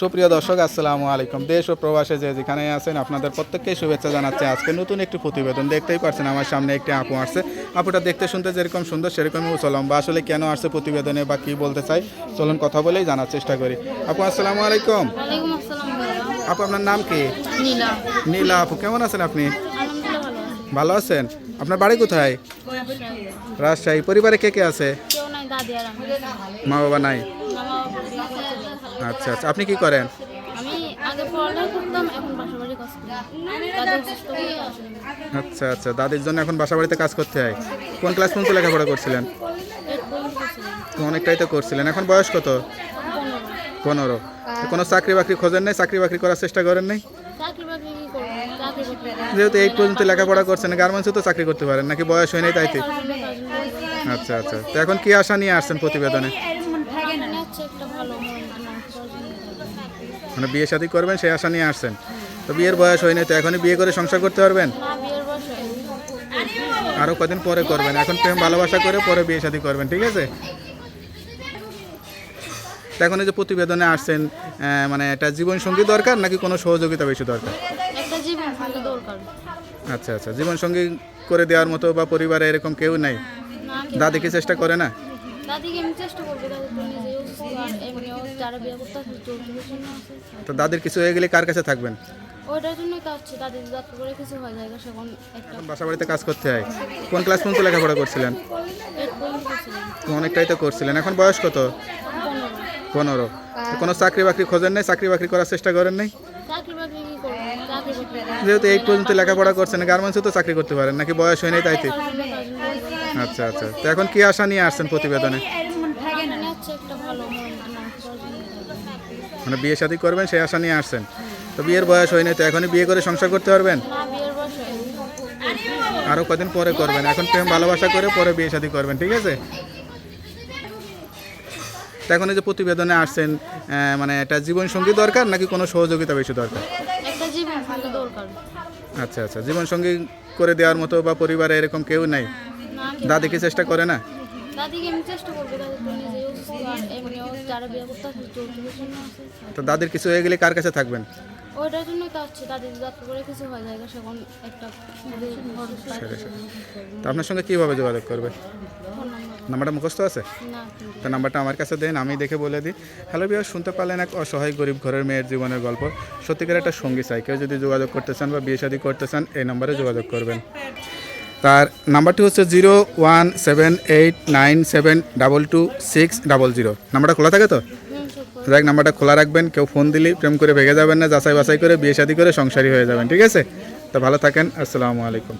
সুপ্রিয় দর্শক আসসালামু আলাইকুম। দেশ ও প্রবাসে যে যেখানে আছেন আপনাদের প্রত্যেককেই শুভেচ্ছা জানাচ্ছি। আজকে নতুন একটি প্রতিবেদন দেখতেই পাচ্ছেন, আমার সামনে একটি আপু আসছে। আপুটা দেখতে শুনতে যেরকম সুন্দর সেরকমই উচলম, বা আসলে কেন আসছে প্রতিবেদনে বা কী বলতে চাই চলুন কথা বলেই জানার চেষ্টা করি। আপু আসসালামু আলাইকুম। ওয়ালাইকুম আসসালাম ভাইয়া। আপু আপনার নাম কি? নীলা। নীলা আপু, কেমন আছেন আপনি? আলহামদুলিল্লাহ ভালো আছি। ভালো আছেন? আপনার বাড়ি কোথায়? রাজশাহী। পরিবারে কে কে আছে? কেউ নাই, দাদি আর আমি। মা বাবা নাই? মামা বাবা বিয়ে করছে। আচ্ছা আচ্ছা, আপনি কি করেন? আমি আগে পড়ালেখা করতাম, এখন বাসা বাড়ি কাজ করি। দাদি অসুস্থ হয়ে আসেনি। আচ্ছা আচ্ছা, দাদির জন্য এখন বাসা বাড়িতে কাজ করতে হয়। কোন ক্লাস পর্যন্ত লেখাপড়া করছিলেন? পেট পর্যন্ত করছিলাম। অনেকটাই তো করছিলেন। এখন বয়স কত? 15। কোনো চাকরি বাকরি খোঁজেন নাই? চাকরি বাকরি করার চেষ্টা করেন নাই? চাকরি বাকরি কি করবো? চাকরি বাকরি যেহেতু 8 পর্যন্ত লেখাপড়া করছেন, গার্মেন্টসে তো চাকরি করতে পারেন নাকি? বয়স হয় নাই তাইতে? আচ্ছা আচ্ছা, তো এখন কি আশা নিয়ে আসছেন প্রতিবেদনে? একটা ভালো মানে বিয়ে শাদী করবেন সেই আশা নিয়ে আসছেন? তো বিয়ের বয়স হয় নাই, তো এখনই বিয়ে করে সংসার করতে পারবেন? মা বিয়ের বয়স হয়নি। আরও কদিন পরে করবেন, এখন প্রেম ভালোবাসা করে পরে বিয়ে শাদী করবেন, ঠিক আছে? তো এখন এই যে প্রতিবেদনে আসছেন, মানে এটা জীবনসঙ্গী দরকার নাকি কোনো সহযোগিতা বেশি দরকার? একটা জীবন সঙ্গী দরকার। আচ্ছা আচ্ছা, জীবনসঙ্গী করে দেওয়ার মতো বা পরিবারে এরকম কেউ নাই? না, দাদি কি চেষ্টা করে না? দাদিকে আমি চেষ্টা করবো, দাদি তো নিজেই অসুস্থ, আর এমনিও যারা বিয়ে করতে আসে যৌতুকের জন্য আছে। তো দাদির কিছু হয়ে গেলে কার কাছে থাকবেন? ওইটার জন্যই কাজ হচ্ছে, দাদি যাত্রা করে কিছু হয়ে যায় সেখন একটা এখন বাসা বাড়িতে কাজ করতে হয়। কোন ক্লাস পর্যন্ত লেখাপড়া করছিলেন? পেট পর্যন্ত করছিলাম। অনেকটাই তো করছিলেন। এখন বয়স কত? 15। তো কোনো চাকরি বাকরি খোঁজেন নাই? চাকরি বাকরি করার চেষ্টা করেন নাই? চাকরি বাকরি কি করবো? চাকরি বাকরি যেহেতু 8 পর্যন্ত লেখাপড়া করছেন, গার্মেন্টসে তো চাকরি করতে পারেন নাকি? বয়স হয় নাই তাইতে? আচ্ছা আচ্ছা, তো এখন কি আশা নিয়ে আসছেন প্রতিবেদনে? একটা ভালো মানে বিয়ে শাদী করবেন সেই আশা নিয়ে আসছেন? তো বিয়ের বয়স হয় নাই, তো এখনই বিয়ে করে সংসার করতে পারবেন? মা বিয়ের বয়স হয়নি। আরও কদিন পরে করবেন, এখন প্রেম ভালোবাসা করে পরে বিয়ে শাদী করবেন, ঠিক আছে? তো এখন এই যে প্রতিবেদনে আসছেন, মানে এটা জীবনসঙ্গী দরকার নাকি কোনো সহযোগিতা বেশি দরকার? একটা জীবন সঙ্গী দরকার। আচ্ছা আচ্ছা, জীবনসঙ্গী করে দেওয়ার মতো বা পরিবারে এরকম কেউ নাই? না, দাদি কি চেষ্টা করে না? দাদিকে আমি চেষ্টা করবো, দাদি তো নিজেই অসুস্থ, আর এমনিও যারা বিয়ে করতে আসে যৌতুকের জন্য আছে। তো দাদির কিছু হয়ে গেলে কার কাছে থাকবেন? ওইটার জন্যই কাজ হচ্ছে, দাদি যাত্রা করে কিছু হয়ে যায় সেখন একটা তো আপনার সঙ্গে কীভাবে যোগাযোগ করবে? নাম্বারটা মুখস্থ আছে? না, তো নাম্বারটা আমার কাছে দেন, আমি দেখে বলে দিই। হ্যালো বিয়ার, শুনতে পারলেন এক অসহায় গরিব ঘরের মেয়ের জীবনের গল্প। সত্যিকার একটা সঙ্গী চাই। কেউ যদি যোগাযোগ করতে চান বা বিয়ে শাদী করতে চান, এই নাম্বারে যোগাযোগ করবেন। তার নাম্বারটি হচ্ছে 01789722600। নাম্বারটা খোলা থাকে তো? দেখ, নাম্বারটা খোলা রাখবেন। কেউ ফোন দিলেই প্রেম করে ভেঙে যাবেন না, যাচাই বাছাই করে বিয়ে শাদী করে সংসারী হয়ে যাবেন, ঠিক আছে? তো ভালো থাকেন। আসসালামু আলাইকুম।